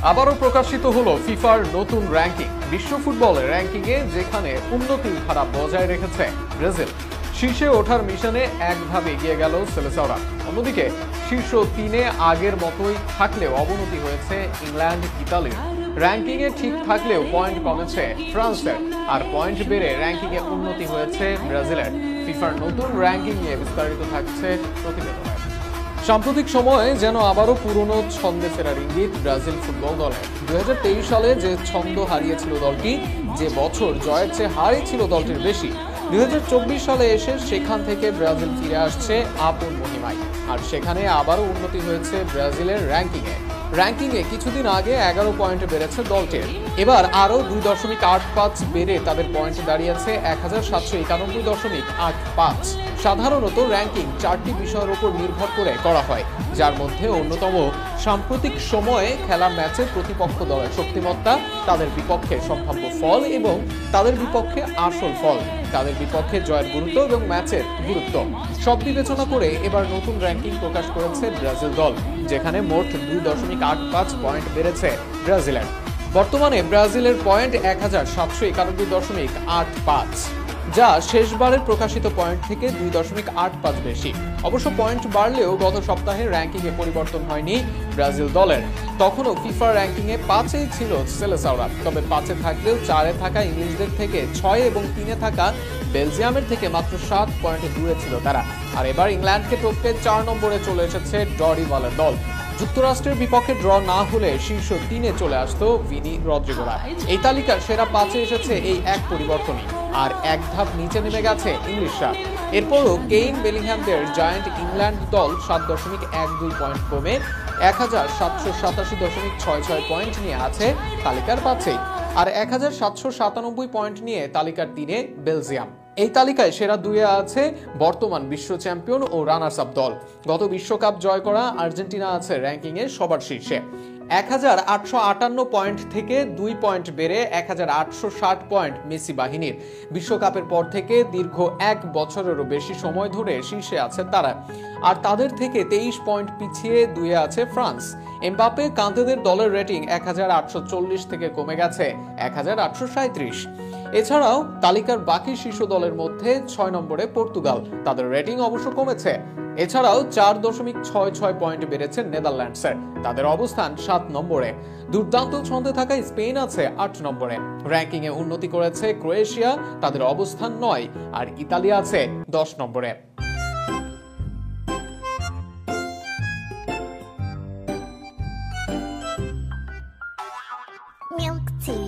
আবারও প্রকাশিত হলো ফিফার নতুন র্যাঙ্কিং। বিশ্ব ফুটবলের র্যাঙ্কিংয়ে যেখানে উন্নতির ধারা বজায় রেখেছে ব্রাজিল, শীর্ষে ওঠার মিশনে একভাবে এগিয়ে গেল সেলেসাওরা। অন্যদিকে শীর্ষ তিনে আগের মতোই থাকলেও অবনতি হয়েছে ইংল্যান্ড, ইতালির। র্যাঙ্কিংয়ে ঠিক থাকলেও পয়েন্ট কমেছে ফ্রান্সের, আর পয়েন্ট বেড়ে র্যাঙ্কিংয়ে উন্নতি হয়েছে ব্রাজিলের। ফিফার নতুন র্যাঙ্কিং নিয়ে বিস্তারিত থাকছে প্রতিবেদনে। সাম্প্রতিক সময়ে যেন আবারও পুরনো ছন্দে ফেরার ইঙ্গিত ব্রাজিল ফুটবল দলের। 2023 সালে যে ছন্দ হারিয়েছিল দলটি, যে বছর জয়ের চেয়ে হারই ছিল দলটির বেশি, 2024 সালে এসে সেখান থেকে ব্রাজিল ফিরে আসছে আপন মহিমায়। আর সেখানে আবারও উন্নতি হয়েছে ব্রাজিলের র্যাঙ্কিংয়ে কিছুদিন আগে 11 পয়েন্ট বেড়েছে দলটির। এবার আরও 2.85 বেড়ে তাদের পয়েন্ট দাঁড়িয়েছে 1791.85। সাধারণত র্যাঙ্কিং 4টি বিষয়ের উপর নির্ভর করে করা হয়, যার মধ্যে অন্যতম সাম্প্রতিক সময়ে খেলা ম্যাচে প্রতিপক্ষ দলের শক্তিমত্তা, তাদের বিপক্ষে সম্ভাব্য ফল এবং তাদের বিপক্ষে আসল ফল, তাদের বিপক্ষে জয়ের গুরুত্ব এবং ম্যাচের গুরুত্ব সব বিবেচনা করে এবার নতুন র্যাঙ্কিং প্রকাশ করেছে ব্রাজিল দল, যেখানে মোট 2.85 পয়েন্ট বেড়েছে ব্রাজিলের। বর্তমানে ব্রাজিলের পয়েন্ট 1791.85, যা শেষবারের প্রকাশিত পয়েন্ট থেকে 2.85 বেশি। অবশ্য পয়েন্ট বাড়লেও গত সপ্তাহে র্যাঙ্কিংয়ে পরিবর্তন হয়নি ব্রাজিল দলের। তখনও ফিফা র্যাঙ্কিংয়ে 5-এই ছিল সেলেসাওরা, তবে 5-এ থাকলেও 4-এ থাকা ইংলিশদের থেকে 6 এবং 3-এ থাকা বেলজিয়ামের থেকে মাত্র 7 পয়েন্ট দূরে ছিল তারা। আর এবার ইংল্যান্ডকে টপকে 4 নম্বরে চলে এসেছে ডরিবালের দল। যুক্তরাষ্ট্রের বিপক্ষে ড্র না হলে শীর্ষ 3-এ চলে আসতো ভিনি রদ্রিগোরা। এই তালিকার সেরা 5-এ এসেছে এই এক পরিবর্তনই, আর এক ধাপ নিচে নেমে গেছে ইংলিশরা। এরপরও কেইন বেলিংহ্যামদের জায়ান্ট ইংল্যান্ড দল 7.12 পয়েন্ট কমে 1787.66 পয়েন্ট নিয়ে আছে তালিকার 5-এই, আর 1797 পয়েন্ট নিয়ে তালিকার 3-এ বেলজিয়াম। এই তালিকায় সেরা 2-এ আছে বর্তমান বিশ্ব চ্যাম্পিয়ন ও রানার্স আপ দল। গত বিশ্বকাপ জয় করা আর্জেন্টিনা আছে র্যাঙ্কিংয়ে সবার শীর্ষে। 1858 পয়েন্ট থেকে 2 পয়েন্ট বেড়ে 1860 পয়েন্ট মেসি বাহিনীর। বিশ্বকাপের পর থেকে দীর্ঘ 1 বছরেরও বেশি সময় ধরে শীর্ষে আছে তারা, আর তাদের থেকে 23 পয়েন্ট পিছিয়ে 2-এ আছে ফ্রান্স। এমবাপ্পে কান্তেদের দলের রেটিং 1840 থেকে কমে গেছে 1837। এছাড়াও তালিকার বাকি শীর্ষ দলের মধ্যে 6 নম্বরে পর্তুগাল, তাদের রেটিং অবশ্য কমেছে। এছাড়াও 4.66 পয়েন্ট বেড়েছে নেদারল্যান্ডসের, তাদের অবস্থান 7 নম্বরে। দুর্দান্ত ছন্দে থাকা স্পেন আছে 8 নম্বরে। র্যাঙ্কিংয়ে উন্নতি করেছে ক্রোয়েশিয়া, তাদের অবস্থান 9, আর ইতালি আছে 10 নম্বরে। Milk tea.